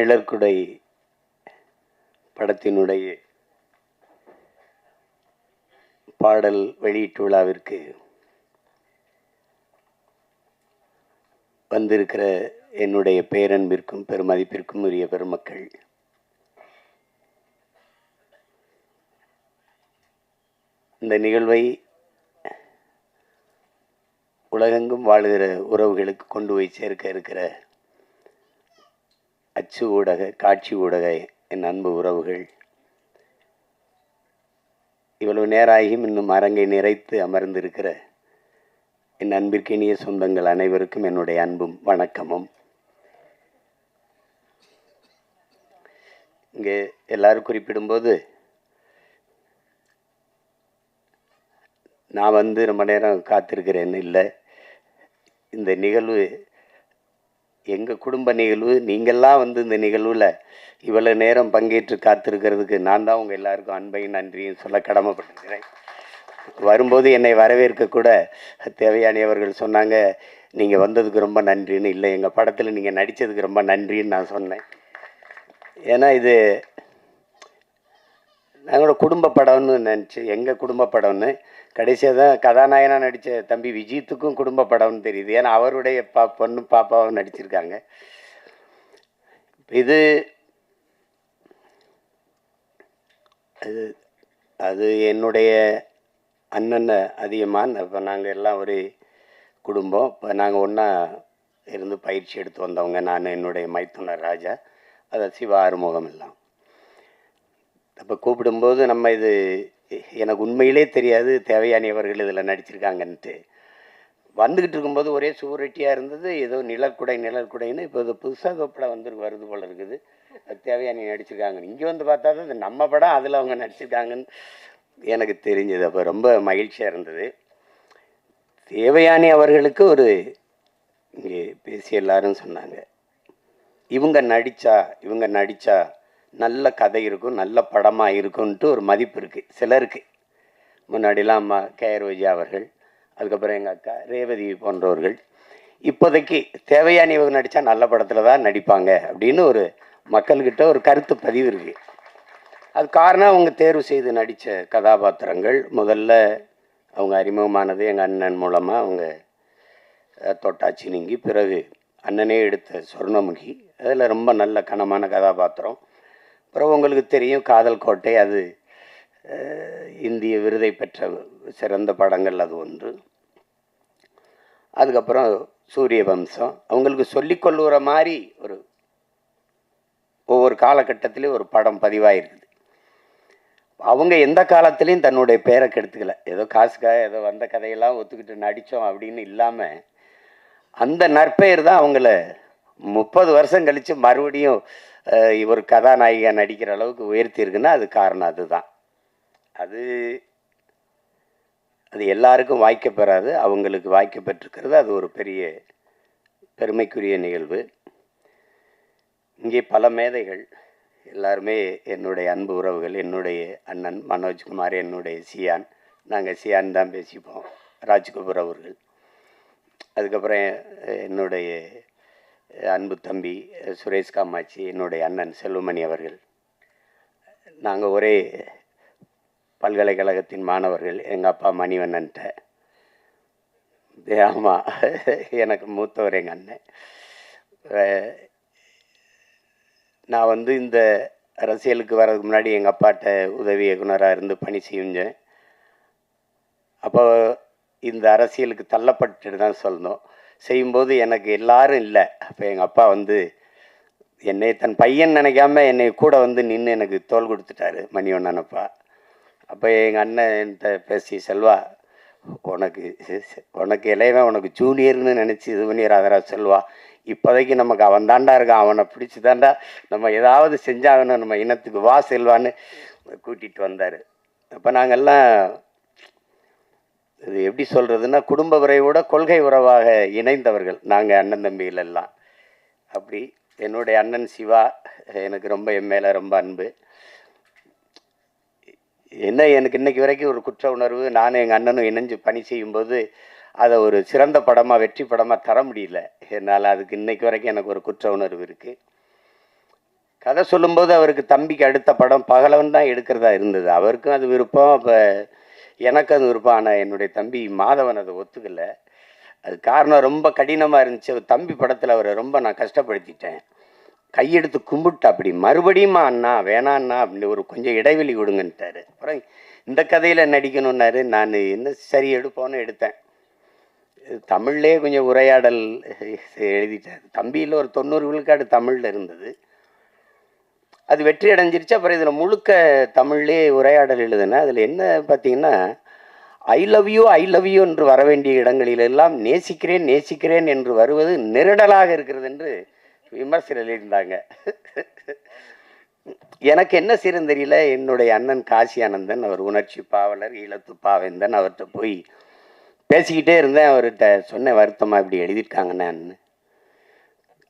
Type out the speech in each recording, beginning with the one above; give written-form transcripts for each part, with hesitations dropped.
நிழற்குடை படத்தினுடைய பாடல் வெளியீட்டு விழாவிற்கு வந்திருக்கிற என்னுடைய பேரன்பிற்கும் பெருமதிப்பிற்கும் உரிய பெருமக்கள், இந்த நிகழ்வை உலகெங்கும் வாழுகிற உறவுகளுக்கு கொண்டு போய் சேர்க்க இருக்கிற அச்சு ஊடக, காட்சி ஊடக என் அன்பு உறவுகள், இவ்வளவு நேராகியும் இன்னும் அரங்கை நிறைத்து அமர்ந்திருக்கிற என் அன்பிற்கினிய சொந்தங்கள் அனைவருக்கும் என்னுடைய அன்பும் வணக்கமும். இங்கே எல்லாரும் குறிப்பிடும்போது நான் வந்து ரொம்ப நேரம் காத்திருக்கிறேன்னு இல்லை. இந்த நிகழ்வு எங்கள் குடும்ப நிகழ்வு. நீங்கள்லாம் வந்து இந்த நிகழ்வில் இவ்வளோ நேரம் பங்கேற்று காத்திருக்கிறதுக்கு நான் தான் உங்கள் எல்லாருக்கும் அன்பையும் நன்றியும் சொல்ல கடமைப்பட்டிருக்கிறேன். வரும்போது என்னை வரவேற்க கூட தேவயானி அவர்கள் சொன்னாங்க, நீங்கள் வந்ததுக்கு ரொம்ப நன்றின்னு. இல்லை, எங்கள் படத்தில் நீங்கள் நடித்ததுக்கு ரொம்ப நன்றின்னு நான் சொன்னேன். ஏன்னா இது நாங்களோட குடும்ப படம்னு நினச்சி, எங்கள் குடும்ப படம்னு. கடைசியாக தான் கதாநாயகனாக நடித்த தம்பி விஜித்துக்கும் குடும்ப படம்னு தெரியுது. ஏன்னா அவருடைய பொண்ணு பாப்பாவும் நடிச்சிருக்காங்க. இது அது என்னுடைய அண்ணன் அதிகமான். இப்போ நாங்கள் எல்லாம் ஒரு குடும்பம். இப்போ நாங்கள் ஒன்றா இருந்து பயிற்சி எடுத்து வந்தவங்க. நான், என்னுடைய மைத்துனர் ராஜா, அதை சிவா ஆறுமுகம் எல்லாம். அப்போ கூப்பிடும்போது நம்ம இது எனக்கு உண்மையிலே தெரியாது தேவயானி அவர்கள் இதில் நடிச்சிருக்காங்கன்ட்டு. வந்துக்கிட்டு இருக்கும்போது ஒரே சுவரொட்டியாக இருந்தது. ஏதோ நிழற்குடைன்னு இப்போ இது புதுசாக படம் வருது போல் இருக்குது. அது தேவயானி நடிச்சிருக்காங்க. இங்கே வந்து பார்த்தா தான் இது நம்ம படம், அதில் அவங்க நடிச்சிருக்காங்கன்னு எனக்கு தெரிஞ்சது. அப்போ ரொம்ப மகிழ்ச்சியாக இருந்தது. தேவயானி அவர்களுக்கு ஒரு இங்கே பேசி எல்லாரும் சொன்னாங்க, இவங்க நடித்தா நல்ல கதை இருக்கும், நல்ல படமாக இருக்கும்ன்ட்டு ஒரு மதிப்பு இருக்குது சிலருக்கு. முன்னாடிலாம் அம்மா கேஆர் விஜயா அவர்கள், அதுக்கப்புறம் எங்கள் அக்கா ரேவதி போன்றவர்கள், இப்போதைக்கு தேவயானி இவங்க நடித்தா நல்ல படத்தில் தான் நடிப்பாங்க அப்படின்னு ஒரு மக்கள்கிட்ட ஒரு கருத்து பதிவு இருக்குது. அது காரணம் அவங்க தேர்வு செய்து நடித்த கதாபாத்திரங்கள். முதல்ல அவங்க அறிமுகமானது எங்கள் அண்ணன் மூலமாக. அவங்க தொட்டாச்சி நீங்கி, பிறகு அண்ணனே எடுத்த சொர்ணமுகி, அதில் ரொம்ப நல்ல கனமான கதாபாத்திரம். அப்புறம் உங்களுக்கு தெரியும் காதல் கோட்டை, அது இந்திய விருதை பெற்ற சிறந்த படங்கள் அது ஒன்று. அதுக்கப்புறம் சூரிய வம்சம். அவங்களுக்கு சொல்லிக்கொள்ளுற மாதிரி ஒரு ஒவ்வொரு காலகட்டத்திலையும் ஒரு படம் பதிவாயிருக்குது. அவங்க எந்த காலத்துலேயும் தன்னுடைய பேரை கெடுத்துக்கல. ஏதோ காசுக்காக ஏதோ வந்த கதையெல்லாம் ஒத்துக்கிட்டு நடித்தோம் அப்படின்னு இல்லாமல், அந்த நற்பெயர் தான் அவங்கள 30 வருஷம் கழித்து மறுபடியும் ஒரு கதாநாயகியாக நடிக்கிற அளவுக்கு உயர்த்தியிருக்குன்னா அது காரணம் அதுதான். அது எல்லாருக்கும் வாய்க்கப்பெறாது, அவங்களுக்கு வாய்க்கப்பெற்றிருக்கிறது. அது ஒரு பெரிய பெருமைக்குரிய நிகழ்வு. இங்கே பல மேதைகள் எல்லாருமே என்னுடைய அன்பு உறவுகள். என்னுடைய அண்ணன் மனோஜ்குமார், என்னுடைய சியான், நாங்கள் சியான் தான் பேசிப்போம், ராஜ்கபூர் அவர்கள். அதுக்கப்புறம் என்னுடைய அன்பு தம்பி சுரேஷ் காமாட்சி, என்னுடைய அண்ணன் செல்வமணி அவர்கள். நாங்கள் ஒரே பல்கலைக்கழகத்தின் மாணவர்கள். எங்கள் அப்பா மணிவண்ணன்ட்ட. ஆமாம், எனக்கு மூத்தவர் எங்கள் அண்ணன். நான் வந்து இந்த அரசியலுக்கு வர்றதுக்கு முன்னாடி எங்கள் அப்பாட்ட உதவி இயக்குனராக இருந்து பணி செஞ்சேன். அப்போ இந்த அரசியலுக்கு தள்ளப்பட்டு தான் சொல்லணும். செய்யும்போது எனக்கு எல்லாரும் இல்லை. அப்போ எங்கள் அப்பா வந்து என்னை தன் பையன் நினைக்காம என்னை கூட வந்து நின்று எனக்கு தோள் கொடுத்துட்டாரு, மணிவண்ணன் அப்பா. அப்போ எங்கள் அண்ணன்ட்ட பேசி, செல்வா உனக்கு இளையவன், உனக்கு ஜூனியர்னு நினச்சி இது பண்ணி ராதரா செல்வா, இப்போதைக்கு நமக்கு அவன் தாண்டா இருக்கான், அவனை பிடிச்சி தாண்டா நம்ம ஏதாவது செஞ்சாகணும் நம்ம இனத்துக்கு, வா செல்வான்னு கூட்டிகிட்டு வந்தார். அப்போ நாங்கள்லாம் இது எப்படி சொல்கிறதுன்னா, குடும்ப உறவோட கொள்கை உறவாக இணைந்தவர்கள் நாங்கள் அண்ணன் தம்பிகள் எல்லாம். அப்படி என்னுடைய அண்ணன் சிவா எனக்கு ரொம்ப என் மேலே ரொம்ப அன்பு. என்ன எனக்கு இன்றைக்கி வரைக்கும் ஒரு குற்ற உணர்வு. நானும் எங்கள் அண்ணனும் இணைஞ்சு பணி செய்யும்போது அதை ஒரு சிறந்த படமாக, வெற்றி படமாக தர முடியல என்னால். அதுக்கு இன்றைக்கு வரைக்கும் எனக்கு ஒரு குற்ற உணர்வு இருக்குது. கதை சொல்லும்போது அவருக்கு தம்பிக்கு அடுத்த படம் பகலவன் தான் எடுக்கிறதா இருந்தது. அவருக்கும் அது விருப்பம். அப்போ எனக்கு அது விருப்பம். ஆனால் என்னுடைய தம்பி மாதவன் அதை ஒத்துக்கலை. அது காரணம் ரொம்ப கடினமாக இருந்துச்சு. அவர் தம்பி படத்தில் அவரை ரொம்ப நான் கஷ்டப்படுத்திட்டேன். கையெடுத்து கும்பிட்டா அப்படி மறுபடியுமா அண்ணா வேணாண்ணா அப்படின்னு ஒரு கொஞ்சம் இடைவெளி விடுங்கன்ட்டாரு. அப்புறம் இந்த கதையில் நடிக்கணுன்னாரு. நான் என்ன சரி எடுப்போன்னு எடுத்தேன். தமிழ்லே கொஞ்சம் உரையாடல் எழுதிட்டார். தம்பியில் ஒரு 90 விழுக்காடு தமிழில் இருந்தது. அது வெற்றி அடைஞ்சிருச்சு. அப்புறம் இதில் முழுக்க தமிழ்லே உரையாடல் எழுதுனேன். அதில் என்ன பார்த்தீங்கன்னா, ஐ லவ் யூ என்று வர வேண்டிய இடங்களிலெல்லாம் நேசிக்கிறேன் நேசிக்கிறேன் என்று வருவது நெருடலாக இருக்கிறது என்று விமர்சனம் எழுதியிருந்தாங்க. எனக்கு என்ன செய்யறது தெரியல. என்னுடைய அண்ணன் காசி ஆனந்தன், அவர் உணர்ச்சி பாவலர், ஈழத்து பாவேந்தன், அவர்கிட்ட போய் பேசிக்கிட்டே இருந்தேன். அவர்கிட்ட சொன்ன வருத்தமாக இப்படி எழுதியிருக்காங்கன்னு.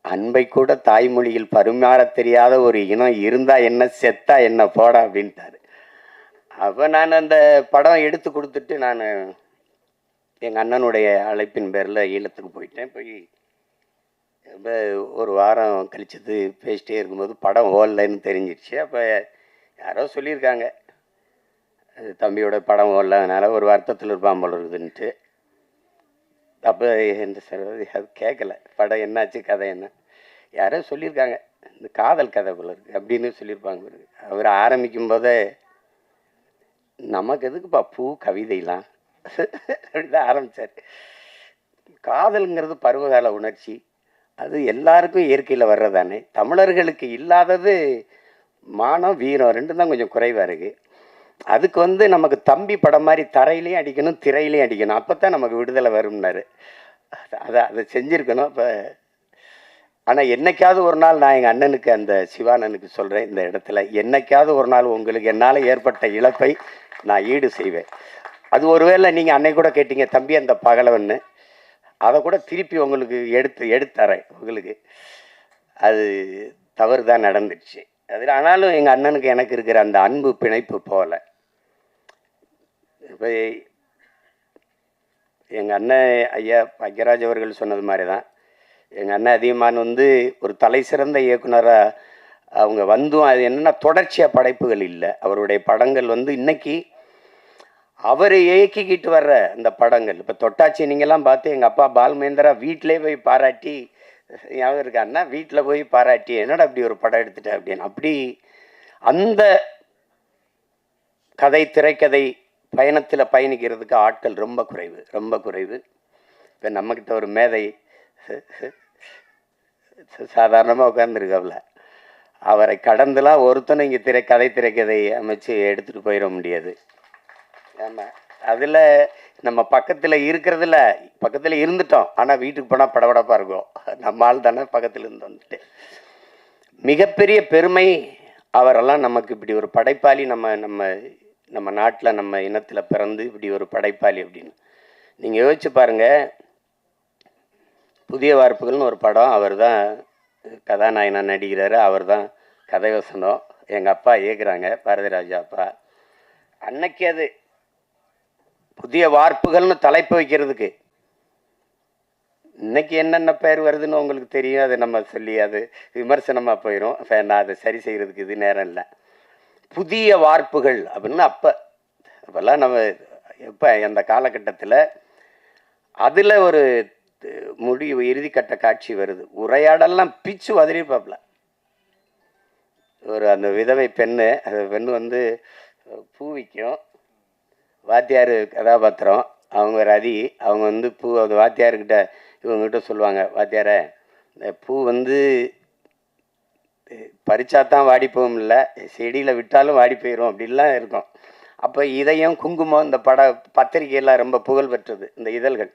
அன்பை கூட தாய்மொழியில் பரிமாற தெரியாத ஒரு இனம் இருந்தா என்ன, செத்தா என்ன, போடா அப்படின்ட்டாரு. அப்போ நான் அந்த படம் எடுத்து கொடுத்துட்டு நான் எங்கள் அண்ணனுடைய அழைப்பின் பேரில் ஈழத்துக்கு போயிட்டேன். போய் ஒரு வாரம் கழிச்சது பேசிட்டே இருக்கும்போது படம் ஓடலைன்னு தெரிஞ்சிடுச்சு. அப்போ யாரோ சொல்லியிருக்காங்க, தம்பியோட படம் ஓடல, அதனால் ஒரு வருத்தத்தில் இருப்பான் போல இருக்குதுன்ட்டு. அப்போ என்ன சார் அது கேட்கல. படம் என்னாச்சு, கதை என்ன, யாரோ சொல்லியிருக்காங்க, இந்த காதல் கதை போல இருக்குது அப்படின்னு சொல்லியிருப்பாங்க. அவர் ஆரம்பிக்கும் போதே நமக்கு எதுக்குப்பா பூ கவிதைலாம் அப்படிதான் ஆரம்பித்தார். காதலுங்கிறது பருவகால உணர்ச்சி, அது எல்லாருக்கும் இயற்கையில் வர்றதானே. தமிழர்களுக்கு இல்லாதது மானம் வீரம் ரெண்டும் தான் கொஞ்சம் குறைவாக இருக்குது. அதுக்கு நமக்கு தம்பி படம் மாதிரி தரையிலையும் அடிக்கணும் திரையிலையும் அடிக்கணும், அப்போ தான் நமக்கு விடுதலை வரும்னாரு. அதை செஞ்சுருக்கணும். இப்போ ஆனால் என்னைக்காவது ஒரு நாள் நான் எங்கள் அண்ணனுக்கு, அந்த சிவானனுக்கு சொல்கிறேன் இந்த இடத்துல, என்னைக்காவது ஒரு நாள் உங்களுக்கு என்னால் ஏற்பட்ட இழப்பை நான் ஈடு செய்வேன். அது ஒருவேளை நீங்கள் அன்னை கூட கேட்டீங்க தம்பி அந்த பகலவன்னு, அதை கூட திருப்பி உங்களுக்கு எடுத்தரேன் உங்களுக்கு. அது தவறு தான் நடந்துடுச்சு அதில். ஆனாலும் எங்கள் அண்ணனுக்கு எனக்கு இருக்கிற அந்த அன்பு பிணைப்பு போல. இப்போ எங்கள் அண்ணன் ஐயா பாக்யராஜ் அவர்கள் சொன்னது மாதிரி தான் எங்கள் அண்ணன் அதிகமான் ஒரு தலை சிறந்த இயக்குனராக அவங்க அது என்னென்னா தொடர்ச்சியாக படைப்புகள் இல்லை. அவருடைய படங்கள் இன்னைக்கு அவர் இயக்கிக்கிட்டு வர்ற அந்த படங்கள், இப்போ தொட்டாச்சி நீங்கள்லாம் பார்த்து எங்கள் அப்பா பால்மேந்திரா வீட்டிலே போய் பாராட்டி, ஞாபகம் இருக்கா அண்ணா, வீட்டில் போய் பாராட்டி என்னடா அப்படி ஒரு படம் எடுத்துட்டேன் அப்படின்னு. அப்படி அந்த கதை திரைக்கதை பயணத்தில் பயணிக்கிறதுக்கு ஆட்கள் ரொம்ப குறைவு, ரொம்ப குறைவு. இப்போ நம்மக்கிட்ட ஒரு மேதை சாதாரணமாக உட்கார்ந்துருக்கல, அவரை கடந்துலாம் ஒருத்தனை இங்கே திரைக்கதை அமைச்சு எடுத்துகிட்டு போயிட முடியாது. ஆமாம், அதில் நம்ம பக்கத்தில் இருக்கிறதுல பக்கத்தில் இருந்துட்டோம், ஆனால் வீட்டுக்கு போனால் படபடப்பாக இருக்கும். நம்ம ஆள் தானே பக்கத்தில் இருந்து வந்துட்டு. மிகப்பெரிய பெருமை அவரெல்லாம் நமக்கு இப்படி ஒரு படைப்பாளி, நம்ம நம்ம நம்ம நாட்டில் நம்ம இனத்தில் பிறந்து இப்படி ஒரு படைப்பாளி அப்படின்னு. நீங்கள் யோசிச்சு பாருங்கள், புதிய வார்ப்புகள்னு ஒரு படம், அவர் தான் கதாநாயகனாக நடிக்கிறாரு, அவர் தான் கதை வசனம், எங்கள் அப்பா இயக்குறாங்க, பாரதிராஜா அப்பா. அன்னைக்கு அது புதிய வார்ப்புகள்னு தலைப்பு வைக்கிறதுக்கு இன்னைக்கு என்னென்ன பேர் வருதுன்னு உங்களுக்கு தெரியும். அது நம்ம சொல்லி அது விமர்சனமாக போயிடும். நான் அதை சரி செய்கிறதுக்கு இது நேரம் இல்லை. புதிய வார்ப்புகள் அப்படின்னு அப்போல்லாம் நம்ம எப்போ அந்த காலகட்டத்தில் அதில் ஒரு முடிவு இறுதிக்கட்ட காட்சி வருது. உரையாடலாம் பிச்சு வதறிப்பாப்பில். அந்த விதவை பெண்ணு, அந்த பெண்ணு பூ விற்கும், வாத்தியார் கதாபாத்திரம், அவங்க ரதி, அவங்க பூ அந்த வாத்தியார்கிட்ட இவங்ககிட்ட சொல்லுவாங்க, வாத்தியார இந்த பூ பறிச்சாதான் வாடி போகும், இல்லை செடியில் விட்டாலும் வாடி போயிடும் அப்படின்லாம் இருக்கும். அப்போ இதயம் குங்குமம் இந்த பத்திரிகையெல்லாம் ரொம்ப புகழ் பெற்றது இந்த இதழ்கள்.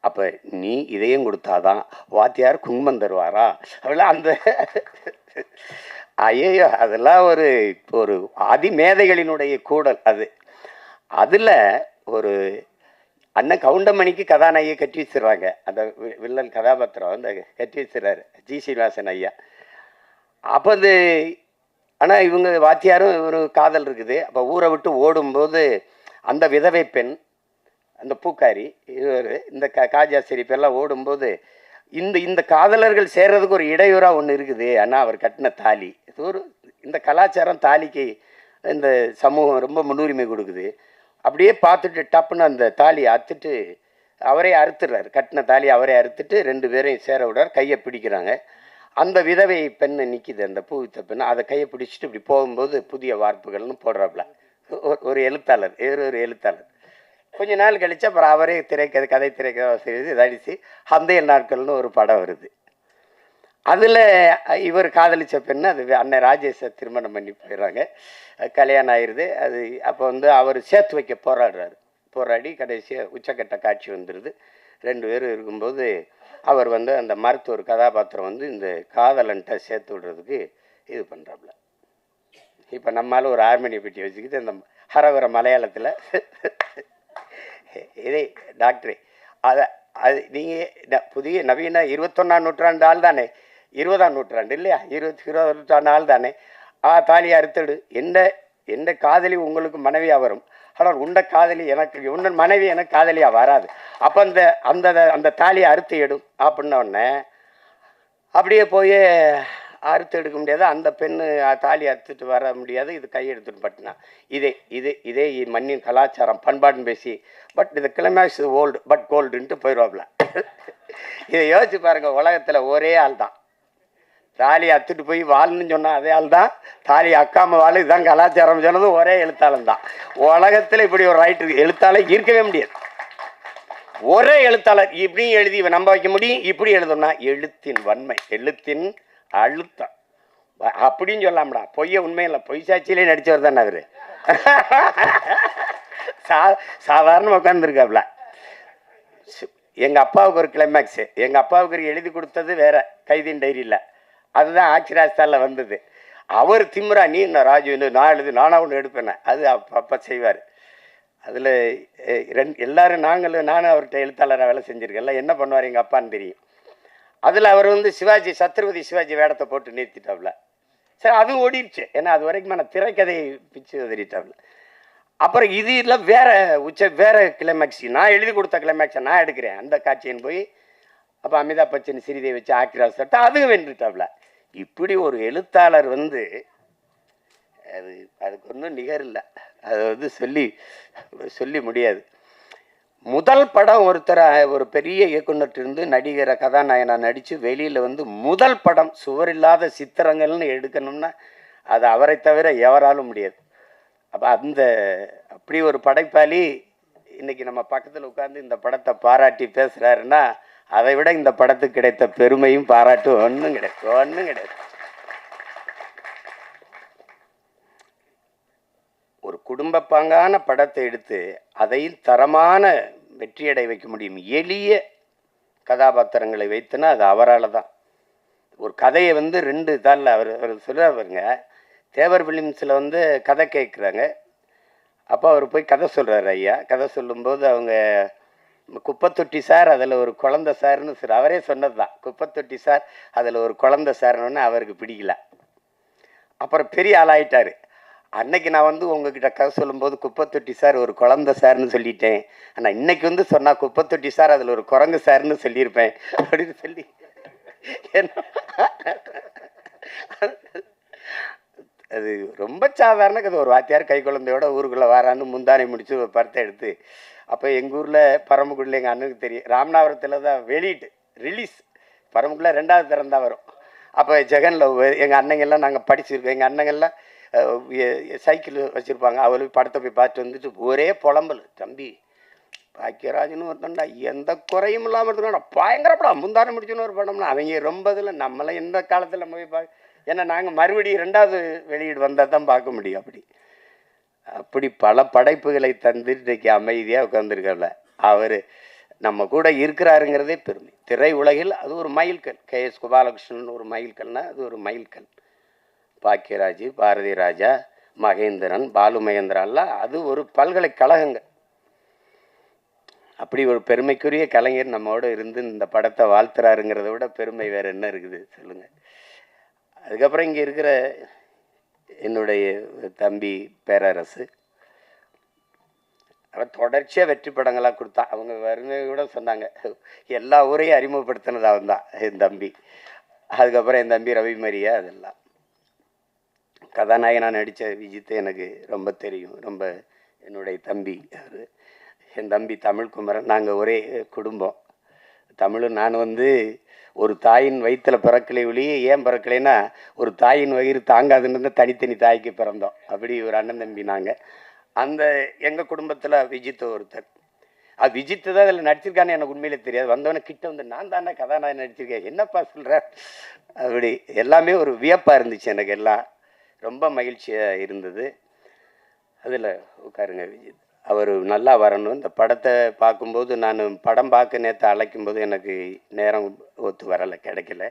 அப்போ நீ இதயம் கொடுத்தாதான் வாத்தியார் குங்குமம் தருவாரா அப்படிலாம் அந்த ஐயோ, அதெல்லாம் ஒரு அதிமேதைகளினுடைய கூடல் அது. அதில் ஒரு அண்ணன் கவுண்டமணிக்கு கதாநாயகியை கட்டி வச்சிடுறாங்க. அந்த வில்லன் கதாபாத்திரம் கட்டி வச்சிடறாரு ஜி சீனிவாசன் ஐயா. அப்போ ஆனால் இவங்க வாத்தியாரும் ஒரு காதல் இருக்குது. அப்போ ஊரை விட்டு ஓடும்போது அந்த விதவை பெண், அந்த பூக்காரி, இவர் இந்த காஜா ஷெரீஃப் எல்லாம் ஓடும்போது இந்த இந்த காதலர்கள் சேர்றதுக்கு ஒரு இடையூறாக ஒன்று இருக்குது. ஆனால் அவர் கட்டின தாலி இது ஒரு இந்த கலாச்சாரம் தாலிக்கு இந்த சமூகம் ரொம்ப முன்னுரிமை கொடுக்குது. அப்படியே பார்த்துட்டு டப்புன்னு அந்த தாலியை அறுத்துட்டு அவரே அறுத்துடுறாரு. கட்டின தாலி அவரே அறுத்துட்டு 2 பேரையும் சேர விடுறார். கையை பிடிக்கிறாங்க. அந்த விதவை பெண்ணை நிற்கிது, அந்த பூவித்த பெண்ணை. அதை கையை பிடிச்சிட்டு இப்படி போகும்போது புதிய வார்ப்புகள்னு போடுறாப்புல ஒரு எழுத்தாளர், ஒரு எழுத்தாளர். கொஞ்ச நாள் கழிச்சு அப்புறம் அவரே கதை திரைக்கதை அடித்து அந்தைய நாட்கள்னு ஒரு படம் வருது. அதில் இவர் காதலிச்ச பெண்ணு அது அண்ணன் ராஜேஷை திருமணம் பண்ணி போயிடுறாங்க. கல்யாணம் ஆயிடுது. அது அப்போ வந்து அவர் சேர்த்து வைக்க போராடி கடைசியாக உச்சக்கட்ட காட்சி வந்துடுது. 2 பேரும் இருக்கும்போது அவர் வந்து அந்த மருத்துவர் கதாபாத்திரம் வந்து இந்த காதலன்ட்ட சேர்த்து விடுறதுக்கு இது பண்ணுறாப்புல. இப்போ நம்மளால ஒரு ஹார்மோனிய பெட்டி வச்சுக்கிட்டு இந்த ஹரவர மலையாளத்தில் இதே டாக்டரே அது நீங்கள் புதிய நவீன 21ஆம் நூற்றாண்டு ஆள் தானே, 20ஆம் நூற்றாண்டு இல்லையா, 20ஆம் நூற்றாண்டு ஆள் தானே. தாலி அறுத்தடு எந்த காதலி உங்களுக்கு மனைவியாக வரும், ஆனால் உண்ட காதலி எனக்கு உன்ன மனைவி எனக்கு காதலியாக வராது. அப்போ அந்த அந்த தாலியை அறுத்து எடும் அப்படின்ன உடனே அப்படியே போய் அறுத்து எடுக்க முடியாது. அந்த பெண்ணு தாலி அறுத்துட்டு வர முடியாது. இது கையெடுத்துட்டு பட்டினா இதே மண்ணின் கலாச்சாரம் பண்பாடுன்னு பேசி பட் இந்த கிளைமேக்ஸ் ஓல்டு பட் கோல்டுன்ட்டு போயிடுவாப்புல. இதை யோசிச்சு பாருங்க. உலகத்தில் ஒரே ஆள் தான் தாலி அத்துட்டு போய் வாழ்ன்னு சொன்னால் அதே ஆள் தான் தாலி அக்காம வாழ். இதுதான் கலாச்சாரம் சொன்னது ஒரே எழுத்தாளன் தான். உலகத்தில் இப்படி ஒரு ரைட்டு எழுத்தாளர் இருக்கவே முடியாது. ஒரே எழுத்தாளர் இப்படியும் எழுதி நம்ப வைக்க முடியும். இப்படி எழுதணும்னா எழுத்தின் வன்மை, எழுத்தின் அழுத்தம் அப்படின்னு சொல்லாமடா. பொய்ய உண்மையில்லை, பொய் சாட்சியிலே நடிச்சவர் தானே அவரு. சாதாரண உட்காந்துருக்காப்ல. எங்கள் அப்பாவுக்கு ஒரு கிளைமேக்ஸு, எங்கள் அப்பாவுக்கு எழுதி கொடுத்தது வேற கைதின் டைரியில், அதுதான் ஆட்சிராஜ்தாலில் வந்தது. அவர் திமுறா நீ என்ன ராஜு நான் எழுது நானாக ஒன்று எடுப்பேனே, அது அப்போ செய்வார். அதில் எல்லாரும் நானும் அவர்கிட்ட எழுத்தாளராக வேலை செஞ்சுருக்கேன்ல, என்ன பண்ணுவார் எங்கள் அப்பான்னு தெரியும். அதில் அவர் வந்து சிவாஜி சத்ரபதி சிவாஜி வேடத்தை போட்டு நிறுத்திட்டாப்ல. சரி அதுவும் ஓடிடுச்சு, ஏன்னா அது வரைக்கும் நான் திரைக்கதையை பிச்சு உதறிட்டாப்ல. அப்புறம் இது இல்லை வேற கிளைமேக்ஸ், நான் எழுதி கொடுத்த கிளைமேக்ஸை நான் எடுக்கிறேன் அந்த காட்சின்னு போய் அப்போ அமிதாப் பச்சன் சிறிதை வச்சு ஆக்கிராஜ் சட்டை அதுவும் வென்றுட்டாப்ல. இப்படி ஒரு எழுத்தாளர் வந்து அதுக்கு ஒன்றும் நிகர் இல்லை. அதை வந்து சொல்லி முடியாது. முதல் படம் ஒரு பெரிய இயக்குனர்கிட்ட நடிகரை கதாநாயகனாக நடித்து வெளியில் வந்து முதல் படம் சுவரில்லாத சித்திரங்கள்னு எடுக்கணும்னா அது அவரை தவிர எவராலும் முடியாது. அப்போ அப்படி ஒரு படைப்பாளி இன்னைக்கு நம்ம பக்கத்தில் உட்கார்ந்து இந்த படத்தை பாராட்டி பேசுகிறாருன்னா அதை விட இந்த படத்துக்கு கிடைத்த பெருமையும் பாராட்டும் ஒன்றும் கிடையாது. ஒரு குடும்ப பாங்கான படத்தை எடுத்து அதையும் தரமான வெற்றியடை வைக்க முடியும். எளிய கதாபாத்திரங்களை வைத்துனா அது அவரால் தான். ஒரு கதையை வந்து 2 தாளில் அவர் சொல்லுவாருங்க. தேவர் பிலிம்ஸில் வந்து கதை கேட்குறாங்க. அப்போ அவர் போய் கதை சொல்கிறார். ஐயா கதை சொல்லும்போது அவங்க குப்பத்தொட்டி சார் அதில் ஒரு குழந்தை சார்னு அவரே சொன்னது தான். குப்பத்தொட்டி சார் அதில் ஒரு குழந்தை சார்னு அவருக்கு பிடிக்கல. அப்புறம் பெரிய ஆளாயிட்டார். அன்னைக்கு நான் வந்து உங்ககிட்ட கதை சொல்லும்போது குப்பத்தொட்டி சார் ஒரு குழந்தை சார்னு சொல்லிட்டேன், ஆனால் இன்னைக்கு வந்து சொன்னால் குப்பத்தொட்டி சார் அதில் ஒரு குரங்கு சார்னு சொல்லியிருப்பேன் அப்படின்னு சொல்லி அது ரொம்ப சாதாரண கதை. ஒரு வாத்தியார் கை குழந்தையோட ஊருக்குள்ளே வரான்னு முந்தானை முடிச்சு ஒரு படத்தை எடுத்து, அப்போ எங்கள் ஊரில் பரமக்குடியில் எங்கள் அண்ணனுக்கு தெரியும், ராமநாதபுரத்தில் தான் ரிலீஸ் பரமக்குடியில் 2வது தரம் தான் வரும். அப்போ ஜெகனில் எங்கள் அண்ணங்கள்லாம் நாங்கள் படிச்சிருக்கோம். எங்கள் அண்ணங்கள்லாம் சைக்கிள் வச்சுருப்பாங்க. அவளுக்கு படத்தை போய் பார்த்துட்டு வந்துட்டு ஒரே புலம்பல், தம்பி பாக்கியராஜன்னு ஒருத்தன்டா எந்த குறையும் இல்லாமல் இருக்கா பயங்கர படம், முந்தானை முடிச்சுன்னு ஒரு படம்னா அவங்க ரொம்ப இதில் நம்மளாம் எந்த காலத்தில் நம்ம போய் ஏன்னா நாங்கள் மறுபடியும் 2வது வெளியீடு வந்தால் தான் பார்க்க முடியும். அப்படி பல படைப்புகளை தந்து இன்றைக்கு அமைதியாக உட்காந்துருக்கல. அவர் நம்ம கூட இருக்கிறாருங்கிறதே பெருமை. திரை உலகில் அது ஒரு மைல்கல். KS கோபாலகிருஷ்ணன் ஒரு மைல்கல்னா அது ஒரு மைல்கல். பாக்கியராஜ், பாரதி ராஜா, மகேந்திரன், பாலு மகேந்திரான்லாம் அது ஒரு பல்கலைக்கழகங்கள். அப்படி ஒரு பெருமைக்குரிய கலைஞர் நம்மோடு இருந்து இந்த படத்தை வாழ்த்துறாருங்கிறத விட பெருமை வேறு என்ன இருக்குது சொல்லுங்கள். அதுக்கப்புறம் இங்கே இருக்கிற என்னுடைய தம்பி பேரரசு, அவன் தொடர்ச்சியாக வெற்றி படங்களாக கொடுத்தான். அவங்க வருங்க கூட சொன்னாங்க, எல்லா ஊரையும் அறிமுகப்படுத்தினது அவன் தான், என் தம்பி. அதுக்கப்புறம் என் தம்பி ரவிமரியா, அதெல்லாம் கதாநாயகனாக நடித்த விஜித்து எனக்கு ரொம்ப தெரியும். ரொம்ப என்னுடைய தம்பி அவர். என் தம்பி தமிழ்குமரன். நாங்கள் ஒரே குடும்பம். தமிழும் நான் ஒரு தாயின் வயிற்றில் பிறக்கலை ஒழிய, ஏன் பிறக்கலைன்னா ஒரு தாயின் வயிறு தாங்காதுன்னு தனித்தனி தாய்க்கு பிறந்தோம். அப்படி ஒரு அண்ணன் தம்பி நாங்கள். அந்த எங்கள் குடும்பத்தில் விஜித்து ஒருத்தர். அது விஜித்து தான் அதில் நடிச்சிருக்கான்னு எனக்கு உண்மையிலே தெரியாது. வந்தவொடனே கிட்ட நான் தானே கதாநாயகன் நடிச்சிருக்கேன், என்னப்பா சொல்கிற, அப்படி எல்லாமே ஒரு வியப்பாக இருந்துச்சு எனக்கு. எல்லாம் ரொம்ப மகிழ்ச்சியாக இருந்தது. அதில் உட்காருங்க விஜித், அவர் நல்லா வரணும். இந்த படத்தை பார்க்கும்போது, நான் படம் பார்க்க நேற்று அழைக்கும்போது எனக்கு நேரம் ஒத்து வரலை, கிடைக்கல.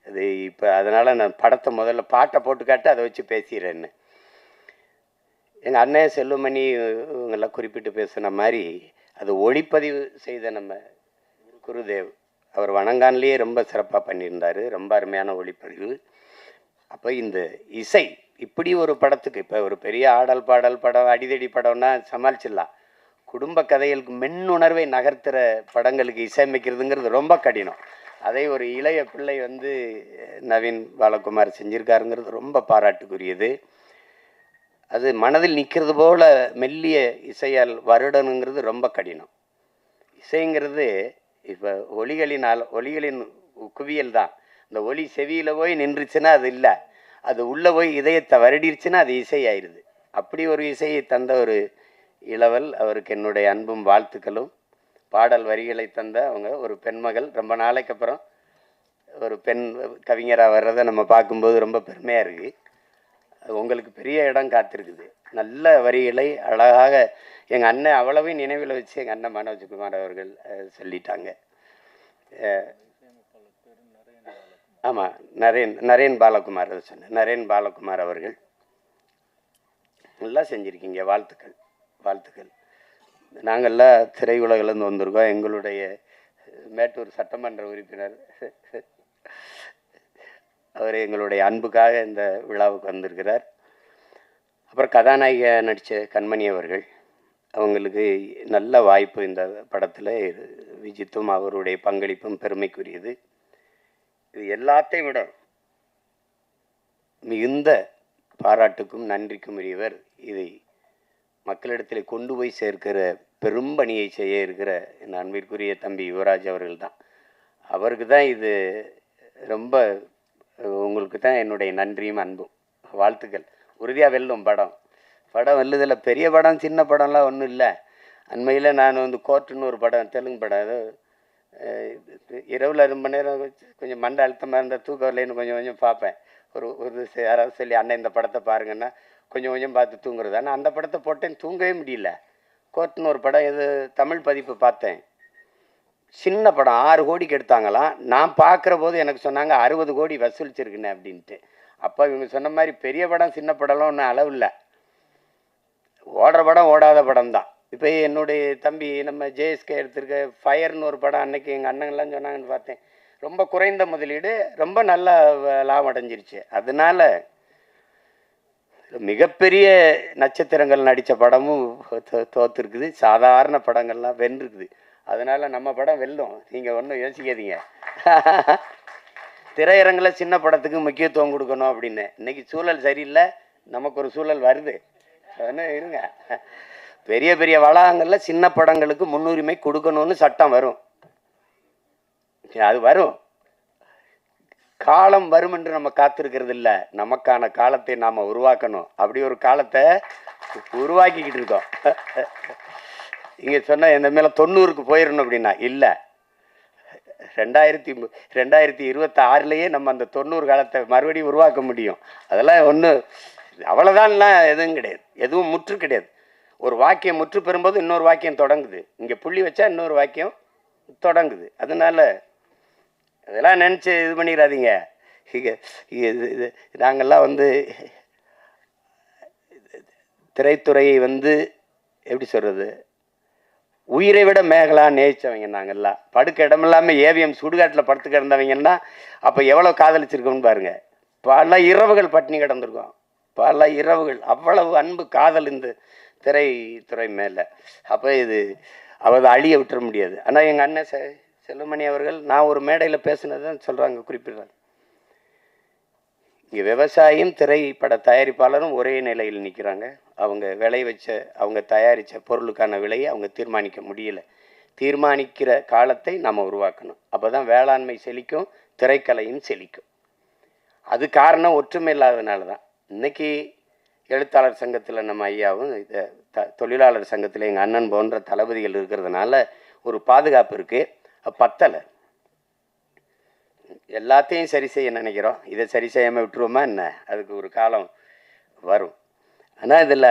அது இப்போ அதனால் நான் படத்தை முதல்ல பாட்டை போட்டு காட்டு, அதை வச்சு பேசிடுறேன்னு. எங்கள் அண்ணன் செல்வமணி இவங்கெல்லாம் குறிப்பிட்டு பேசுன மாதிரி, அது ஒளிப்பதிவு செய்த நம்ம குருதேவ் அவர் வணங்கான்லேயே ரொம்ப சிறப்பாக பண்ணியிருந்தார். ரொம்ப அருமையான ஒளிப்பதிவு. அப்போ இந்த இசை இப்படி ஒரு படத்துக்கு, இப்போ ஒரு பெரிய ஆடல் பாடல் படம், அடிதடி படம்னா சமாளிச்சிடலாம். குடும்ப கதைகளுக்கு மென்னுணர்வை நகர்த்துற படங்களுக்கு இசையமைக்கிறதுங்கிறது ரொம்ப கடினம். அதை ஒரு இளைய பிள்ளை நவீன் பாலகுமார் செஞ்சிருக்காருங்கிறது ரொம்ப பாராட்டுக்குரியது. அது மனதில் நிற்கிறது போல மெல்லிய இசையால் வருடனுங்கிறது ரொம்ப கடினம். இசைங்கிறது இப்போ ஒலிகளின் குவியல் தான். இந்த ஒலி செவியில் போய் நின்றுச்சுன்னா அது இல்லை, அது உள்ளே போய் இதயத்தை வருடிருச்சுன்னா அது இசை ஆயிடுது. அப்படி ஒரு இசையை தந்த ஒரு இளவல், அவருக்கு என்னுடைய அன்பும் வாழ்த்துக்களும். பாடல் வரிகளை தந்த அவங்க ஒரு பெண்மகள், ரொம்ப நாளைக்கு அப்புறம் ஒரு பெண் கவிஞராக வர்றதை நம்ம பார்க்கும்போது ரொம்ப பெருமையாக இருக்குது. உங்களுக்கு பெரிய இடம் காத்திருக்குது. நல்ல வரிகளை அழகாக எங்கள் அண்ணன் அவ்வளவையும் நினைவில் வச்சு எங்கள் அண்ணன் மனோஜ்குமார் அவர்கள் சொல்லிட்டாங்க. ஆமாம், நரேன் பாலகுமார் சொன்னேன். நரேன் பாலகுமார் அவர்கள் நல்லா செஞ்சுருக்கீங்க. வாழ்த்துக்கள், வாழ்த்துக்கள். நாங்கள்லாம் திரையுலகிலேருந்து வந்திருக்கோம். எங்களுடைய மேட்டூர் சட்டமன்ற உறுப்பினர் அவர் எங்களுடைய அன்புக்காக இந்த விழாவுக்கு வந்திருக்கிறார். அப்புறம் கதாநாயக நடித்த கண்மணி அவர்கள், அவங்களுக்கு நல்ல வாய்ப்பு இந்த படத்தில். விஜித்தும் அவருடைய பங்களிப்பும் பெருமைக்குரியது. இது எல்லாத்தையும் விட மிகுந்த பாராட்டுக்கும் நன்றிக்கும் உரியவர். இதை மக்களிடத்தில் கொண்டு போய் சேர்க்கிற பெரும் பணியை செய்ய இருக்கிற என் அன்பிற்குரிய தம்பி யுவராஜ் அவர்கள் தான். அவருக்கு தான் இது ரொம்ப, உங்களுக்கு தான் என்னுடைய நன்றியும் அன்பும் வாழ்த்துக்கள். உறுதியாக வெல்லும் படம். வெல்லுதில் பெரிய படம் சின்ன படம்லாம் ஒன்றும் இல்லை. அண்மையில் நான் கோர்ட்டுன்னு ஒரு படம், தெலுங்கு படம், அது இரவில் ரொம்ப நேரம் கொஞ்சம் மண்டை அழுத்தமாக இருந்தால் தூக்கம் இல்லைன்னு கொஞ்சம் பார்ப்பேன். ஒரு யாராவது சொல்லி அண்ணன் இந்த படத்தை பாருங்கன்னா கொஞ்சம் பார்த்து தூங்குறது. ஆனால் அந்த படத்தை போட்டேன், தூங்கவே முடியல. கோர்ட்டுன்னு ஒரு படம், இது தமிழ் பதிப்பு பார்த்தேன். சின்ன படம், 6 கோடிக்கு எடுத்தாங்களாம். நான் பார்க்குற போது எனக்கு சொன்னாங்க 60 கோடி வசூலிச்சிருக்குண்ணே அப்படின்ட்டு. அப்போ இவங்க சொன்ன மாதிரி பெரிய படம் சின்ன படம்லாம் ஒன்றும் அளவு இல்லை. ஓடுற படம் ஓடாத படம் தான். இப்போ என்னுடைய தம்பி நம்ம ஜேஎஸ்கே எடுத்திருக்க ஃபயர்னு ஒரு படம், அன்னைக்கு எங்கள் அண்ணங்கள்லாம் சொன்னாங்கன்னு பார்த்தேன். ரொம்ப குறைந்த முதலீடு, ரொம்ப நல்ல லாபம் அடைஞ்சிருச்சு. அதனால மிகப்பெரிய நட்சத்திரங்கள் நடித்த படமும் தோற்றுருக்குது. சாதாரண படங்கள்லாம் வென்றுருக்குது. அதனால் நம்ம படம் வெல்லும், நீங்கள் ஒன்றும் யோசிக்காதீங்க. திரையரங்கில் சின்ன படத்துக்கு முக்கியத்துவம் கொடுக்கணும் அப்படின்னு. இன்றைக்கி சூழல் சரியில்லை, நமக்கு ஒரு சூழல் வருது. அதனால் இருங்க, பெரிய பெரிய வளாகங்களில் சின்ன படங்களுக்கு முன்னுரிமை கொடுக்கணும்னு சட்டம் வரும். அது வரும், காலம் வரும் என்று நம்ம காத்திருக்கிறது இல்லை. நமக்கான காலத்தை நாம் உருவாக்கணும். அப்படி ஒரு காலத்தை உருவாக்கிக்கிட்டு இருக்கோம். இங்கே சொன்னால் இந்த மேலே 90க்கு போயிடணும் அப்படின்னா இல்லை. 2026 நம்ம அந்த 90 காலத்தை மறுபடியும் உருவாக்க முடியும். அதெல்லாம் ஒன்றும் அவ்வளோதான்லாம் எதுவும் கிடையாது. எதுவும் முற்று கிடையாது. ஒரு வாக்கியம் முற்று பெறும்போது இன்னொரு வாக்கியம் தொடங்குது. இங்கே புள்ளி வச்சா இன்னொரு வாக்கியம் தொடங்குது. அதனால் அதெல்லாம் நினச்சி இது பண்ணிடாதீங்க. நாங்கள்லாம் திரைத்துறையை எப்படி சொல்கிறது, உயிரை விட மேகலா நேசித்தவங்க நாங்கள்லாம். படுக்க இடமில்லாமல் ஏவிஎம் சுடுகாட்டில் படுத்து கிடந்தவங்கன்னா அப்போ எவ்வளோ காதலிச்சிருக்கோம்னு பாருங்கள். பல இரவுகள் பட்டினி கிடந்திருக்கோம், பல இரவுகள். அவ்வளவு அன்பு காதல் இந்த திரைத்துறை மேலே. அப்போ இது அவர் அழிய விட்டுற முடியாது. ஆனால் எங்கள் அண்ணன் செல்வமணி அவர்கள் நான் ஒரு மேடையில் பேசுனது தான் சொல்கிறாங்க, குறிப்பிடுறாங்க. இங்கே விவசாயியும் திரைப்பட தயாரிப்பாளரும் ஒரே நிலையில் நிற்கிறாங்க. அவங்க அவங்க தயாரித்த பொருளுக்கான விலையை அவங்க தீர்மானிக்க முடியல. தீர்மானிக்கிற காலத்தை நம்ம உருவாக்கணும். அப்போ தான் வேளாண்மை செழிக்கும், திரைக்கலையும் செழிக்கும். அது காரணம் ஒற்றுமை இல்லாததுனால தான். இன்னைக்கு எழுத்தாளர் சங்கத்தில் நம்ம ஐயாவும் தொழிலாளர் சங்கத்தில் எங்கள் அண்ணன் போன்ற தளபதிகள் இருக்கிறதுனால ஒரு பாதுகாப்பு இருக்குது. பத்தலை. எல்லாத்தையும் சரி செய்ய நினைக்கிறோம். இதை சரி செய்யாமல் விட்டுருவோமா என்ன? அதுக்கு ஒரு காலம் வரும். ஆனால் இதில்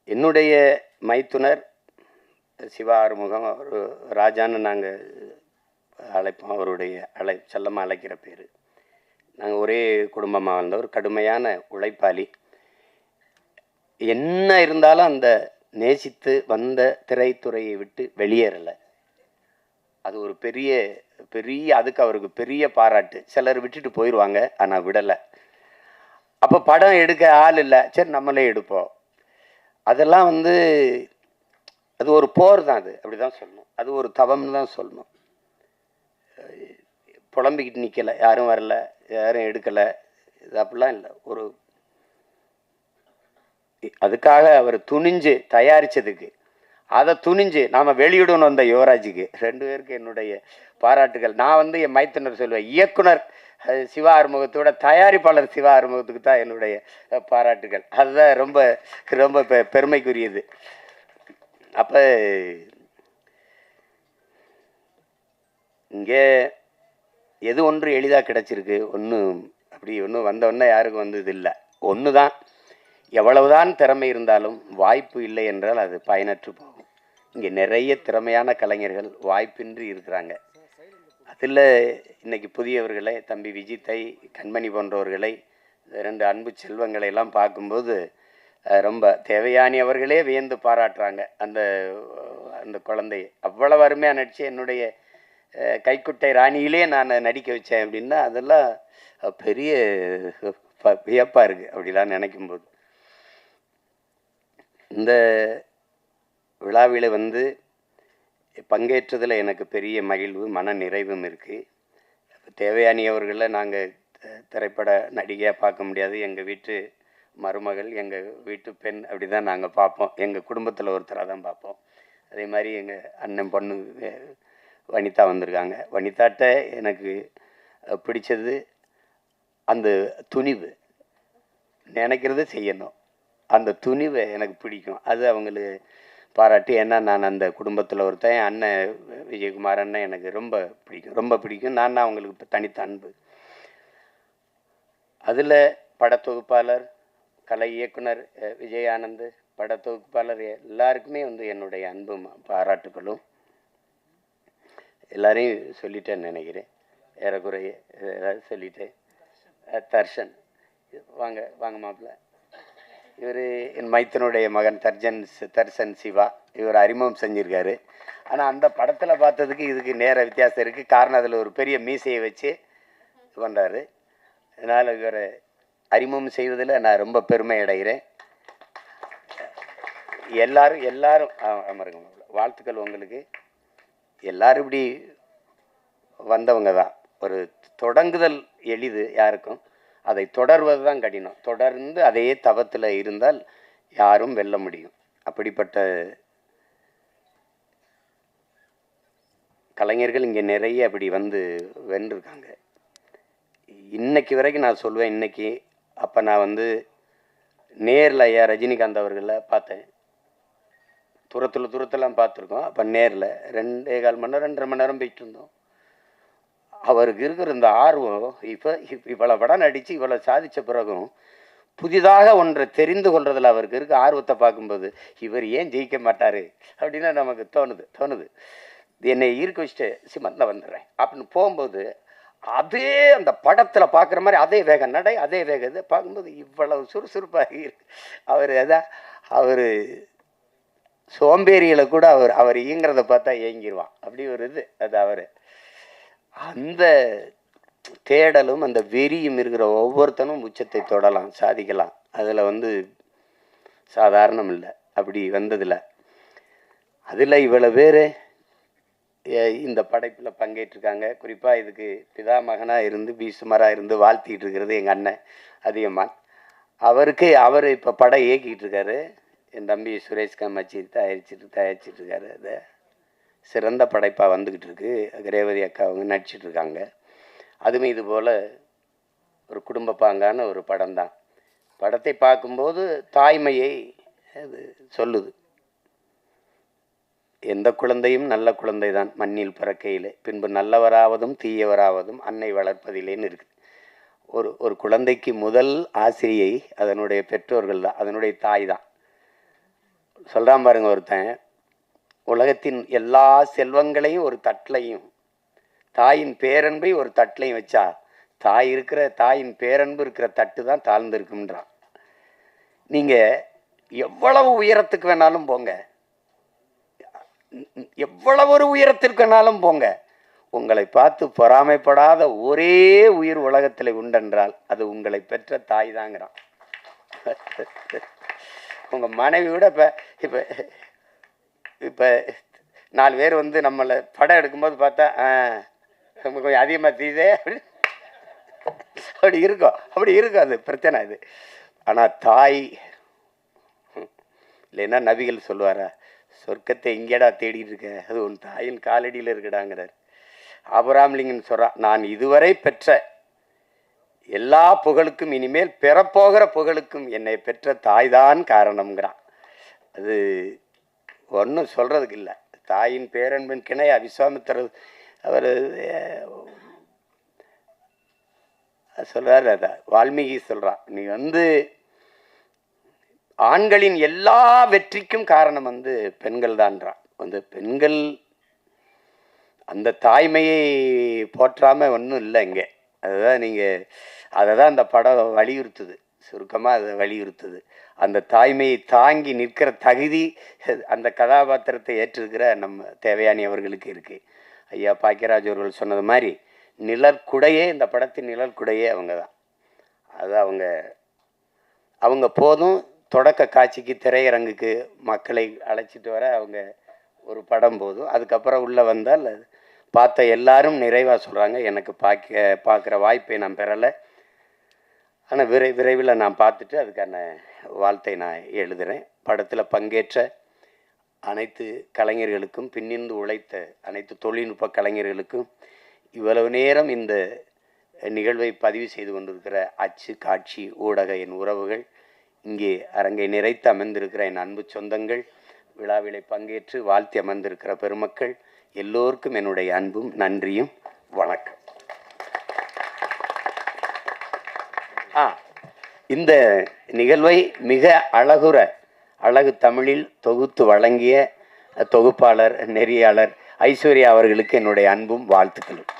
என்னுடைய மைத்துனர் சிவா ஆறுமுகம், ஒரு ராஜான்னு நாங்கள் அழைப்போம். அவருடைய செல்லமாக அழைக்கிற பேர். நாங்கள் ஒரே குடும்பமாக வாழ்ந்தவர், கடுமையான உழைப்பாளி. என்ன இருந்தாலும் அந்த நேசித்து வந்த திரைத்துறையை விட்டு வெளியேறலை. அது ஒரு பெரிய அதுக்கு அவருக்கு பெரிய பாராட்டு. சிலர் விட்டுட்டு போயிடுவாங்க, ஆனால் விடலை. அப்போ படம் எடுக்க ஆள் இல்லை, சரி நம்மளே எடுப்போம். அதெல்லாம் அது ஒரு போர் தான். அது அப்படி தான் சொல்லணும். அது ஒரு தவம்னு தான் சொல்லணும். புலம்பிக்கிட்டு நிற்கலை, யாரும் வரல, யாரும் எடுக்கலை, இது அப்படிலாம் இல்லை. அதுக்காக அவர் துணிஞ்சு தயாரித்ததுக்கு, அதை துணிஞ்சு நாம் வெளியிடணும். அந்த யுவராஜுக்கு 2 பேருக்கு என்னுடைய பாராட்டுகள். நான் என் மைத்துனர் சொல்லுவேன், இயக்குனர் சிவா ஆறுமுகத்தோட தயாரிப்பாளர் சிவா ஆறுமுகத்துக்கு தான் என்னுடைய பாராட்டுகள். அதுதான் ரொம்ப ரொம்ப பெருமைக்குரியது. அப்போ இங்கே எது ஒன்று எளிதாக கிடச்சிருக்கு, ஒன்றும் வந்தோடனே யாருக்கும் இது இல்லை. ஒன்று தான், எவ்வளவுதான் திறமை இருந்தாலும் வாய்ப்பு இல்லை என்றால் அது பயனற்று போகும். இங்கே நிறைய திறமையான கலைஞர்கள் வாய்ப்பின்றி இருக்கிறாங்க. அதில் இன்னைக்கு புதியவர்களை, தம்பி விஜித்தை, கண்மணி போன்றவர்களை, 2 அன்பு செல்வங்களை எல்லாம் பார்க்கும்போது ரொம்ப தேவயானி அவர்களே வியந்து பாராட்டுறாங்க. அந்த குழந்தையை அவ்வளவு அருமையாக நடித்து என்னுடைய கைக்குட்டை ராணியிலே நான் நடிக்க வச்சேன் அப்படின்னா அதெல்லாம் பெரிய வியப்பாக இருக்குது. அப்படிலாம் நினைக்கும்போது இந்த விழாவில் பங்கேற்றதில் எனக்கு பெரிய மகிழ்வு, மன நிறைவும் இருக்குது. தேவயானி அவர்களை நாங்கள் திரைப்பட நடிகையாக பார்க்க முடியாது. எங்கள் வீட்டு மருமகள், எங்கள் வீட்டு பெண், அப்படி தான் நாங்கள் பார்ப்போம். எங்கள் குடும்பத்தில் ஒருத்தராக தான் பார்ப்போம். அதே மாதிரி எங்கள் அண்ணன் பொண்ணு வனிதா வந்திருக்காங்க. வனிதாட்ட எனக்கு பிடிச்சது அந்த துணிவு, நினைக்கிறது செய்யணும். அந்த துணிவை எனக்கு பிடிக்கும். அது அவங்களுக்கு பாராட்டி. ஏன்னா நான் அந்த குடும்பத்தில் ஒருத்தன். அண்ணன் விஜயகுமார் அண்ணன் எனக்கு ரொம்ப பிடிக்கும். நான் அவங்களுக்கு தனித்த அன்பு. அதில் படத்தொகுப்பாளர், கலை இயக்குனர் விஜயானந்த், படத்தொகுப்பாளர் எல்லாருக்குமே என்னுடைய அன்பும் பாராட்டுகளும். எல்லாரையும் சொல்லிட்டேன்னு நினைக்கிறேன், ஏறக்குறைய ஏதாவது சொல்லிட்டேன். தர்ஷன் வாங்க மாப்பிள்ள. இவர் என் மைத்தனுடைய மகன் தர்ஷன் சிவா. இவர் அறிமுகம் செஞ்சுருக்காரு. ஆனால் அந்த படத்தில் பார்த்ததுக்கு இதுக்கு நேர வித்தியாசம் இருக்குது. காரணம் அதில் ஒரு பெரிய மீசையை வச்சு பண்ணுறாரு. அதனால் இவரை அறிமுகம் செய்வதில் நான் ரொம்ப பெருமை அடைகிறேன். எல்லாரும் அமருங்க. வாழ்த்துக்கள் உங்களுக்கு. எல்லாரும் இப்படி வந்தவங்க தான். ஒரு தொடங்குதல் எளிது யாருக்கும், அதை தொடர்வது தான் கடினம். தொடர்ந்து அதே தவத்தில் இருந்தால் யாரும் வெல்ல முடியும். அப்படிப்பட்ட கலைஞர்கள் இங்கே நிறைய அப்படி வென்றிருக்காங்க. இன்னைக்கு வரைக்கும் நான் சொல்லுவேன். இன்னைக்கு அப்போ நான் நேரில் ஐயா ரஜினிகாந்த் அவர்களை பார்த்தேன். தூரத்தெல்லாம் பார்த்துருக்கோம். அப்போ நேரில் 2.25 மணி நேரம் 2.5 மணி நேரம் போயிட்டு இருந்தோம். அவருக்கு இருக்கிற இந்த ஆர்வம், இவ்வளோ படம் நடித்து இவ்வளோ சாதித்த பிறகும் புதிதாக ஒன்றை தெரிந்து கொள்றதில் அவருக்கு இருக்க ஆர்வத்தை பார்க்கும்போது இவர் ஏன் ஜெயிக்க மாட்டார் அப்படின்னு நமக்கு தோணுது. என்னை ஈர்க்க வச்சுட்டு சிமந்தில் வந்துடுறேன் அப்படின்னு போகும்போது அதே அந்த படத்தில் பார்க்குற மாதிரி அதே வேகம் நடை, அதே வேகம் இது பார்க்கும்போது இவ்வளவு சுறுசுறுப்பாக இருக்கு. அவர் சோம்பேறிகளை கூட அவர் இயங்கிறத பார்த்தா இயங்கிடுவான். அப்படி ஒரு இது அது. அந்த தேடலும் அந்த வெறியும் இருக்கிற ஒவ்வொருத்தனும் உச்சத்தை தொடலாம், சாதிக்கலாம். அதில் வந்து சாதாரணம் இல்லை. அப்படி வந்ததில்லை. அதில் இவ்வளோ பேர் இந்த படைப்பில் பங்கேற்றிருக்காங்க. குறிப்பாக இதுக்கு பிதாமகனாக இருந்து பீசுமராக இருந்து வாழ்த்திக்கிட்டு இருக்கிறது எங்கள் அண்ணன் அதிகமான். அவர் இப்போ படம் இயக்கிட்டு இருக்காரு. என் தம்பி சுரேஷ் காமாட்சி தயாரிச்சிட்டு இருக்காரு. அதை சிறந்த படைப்பாக வந்துக்கிட்டு இருக்கு. ரேவதி அக்கா அவங்க நடிச்சிட்டு இருக்காங்க. அதுவும் இது போல் ஒரு குடும்ப பாங்கான ஒரு படம் தான். படத்தை பார்க்கும்போது தாய்மையை அது சொல்லுது. எந்த குழந்தையும் நல்ல குழந்தை தான் மண்ணில் பிறக்கையிலே, பின்பு நல்லவராவதும் தீயவராவதும் அன்னை வளர்ப்பதில்லைன்னு இருக்குது. ஒரு குழந்தைக்கு முதல் ஆசிரியை அதனுடைய பெற்றோர்கள் தான், அதனுடைய தாய் தான். சொல்கிறான் பாருங்க ஒருத்தன், உலகத்தின் எல்லா செல்வங்களையும் ஒரு தட்டிலையும் தாயின் பேரன்பை ஒரு தட்டிலையும் வச்சா தாயின் பேரன்பு இருக்கிற தட்டு தான் தாழ்ந்திருக்குன்றான். நீங்கள் எவ்வளவு உயரத்துக்கு வேணாலும் போங்க, எவ்வளவு ஒரு உயரத்திற்கு வேணாலும் போங்க, உங்களை பார்த்து பொறாமைப்படாத ஒரே உயிர் உலகத்தில் உண்டென்றால் அது உங்களை பெற்ற தாய் தாங்கிறான். உங்கள் மனைவி விட இப்போ இப்போ 4 பேர் வந்து நம்மளை படம் எடுக்கும்போது பார்த்தா நம்ம கொஞ்சம் அதிகமாக தீதே அப்படி இருக்கும். அது பிரச்சனை இது. ஆனால் தாய் இல்லைன்னா நபிகள் சொல்லுவாரா, சொர்க்கத்தை எங்கேடா தேடிட்டு இருக்க, அது உன் தாயின் காலடியில் இருக்கடாங்கிறார். ஆபிரகாம்லிங்கன் சொல்கிறான், நான் இதுவரை பெற்ற எல்லா புகழுக்கும் இனிமேல் பெறப்போகிற புகழுக்கும் என்னை பெற்ற தாய்தான் காரணம்ங்கிறான். அது ஒன்றும் சொல்கிறதுக்கு இல்லை. தாயின் பேரன்பின் கிணையா விஸ்வாமித்திரர் அவர் சொல்கிறார். அதை வால்மீகி சொல்கிறான், நீ வந்து ஆண்களின் எல்லா வெற்றிக்கும் காரணம் வந்து பெண்கள் தான்றான். வந்து பெண்கள் அந்த தாய்மையை போற்றாமல் ஒன்றும் இல்லை இங்கே. அதுதான் அதை தான் அந்த படம் வலியுறுத்துது. சுருக்கமாக அதை வலியுறுத்துது. அந்த தாய்மையை தாங்கி நிற்கிற தகுதி அந்த கதாபாத்திரத்தை ஏற்றிருக்கிற நம்ம தேவயானி அவர்களுக்கு இருக்குது. ஐயா பாக்கியராஜ் அவர்கள் சொன்னது மாதிரி நிழற்குடையே, இந்த படத்தின் நிழற்குடையே அவங்க தான். அது அவங்க போதும் தொடக்க காட்சிக்கு திரையரங்குக்கு மக்களை அழைச்சிட்டு வர அவங்க ஒரு படம் போதும். அதுக்கப்புறம் உள்ளே வந்தால் பார்த்த எல்லாரும் நிறைவாக சொல்கிறாங்க, எனக்கு பார்க்குற வாய்ப்பை நான் பெறலை, ஆனால் விரைவில் நான் பார்த்துட்டு அதுக்கான வாழ்த்தை நான் எழுதுகிறேன். படத்தில் பங்கேற்ற அனைத்து கலைஞர்களுக்கும், பின்னிருந்து உழைத்த அனைத்து தொழில்நுட்ப கலைஞர்களுக்கும், இவ்வளவு நேரம் இந்த நிகழ்வை பதிவு செய்து கொண்டிருக்கிற அச்சு, காட்சி, ஊடக என் உறவுகள், இங்கே அரங்கை நிறைத்து அமர்ந்திருக்கிற என் அன்பு சொந்தங்கள், விழாவிலை பங்கேற்று வாழ்த்தி அமர்ந்திருக்கிற பெருமக்கள் எல்லோருக்கும் என்னுடைய அன்பும் நன்றியும் வணக்கம். இந்த நிகழ்வை மிக அழகு தமிழில் தொகுத்து வழங்கிய தொகுப்பாளர், நெறியாளர் ஐஸ்வர்யா அவர்களுக்கு என்னுடைய அன்பும் வாழ்த்துக்களும்.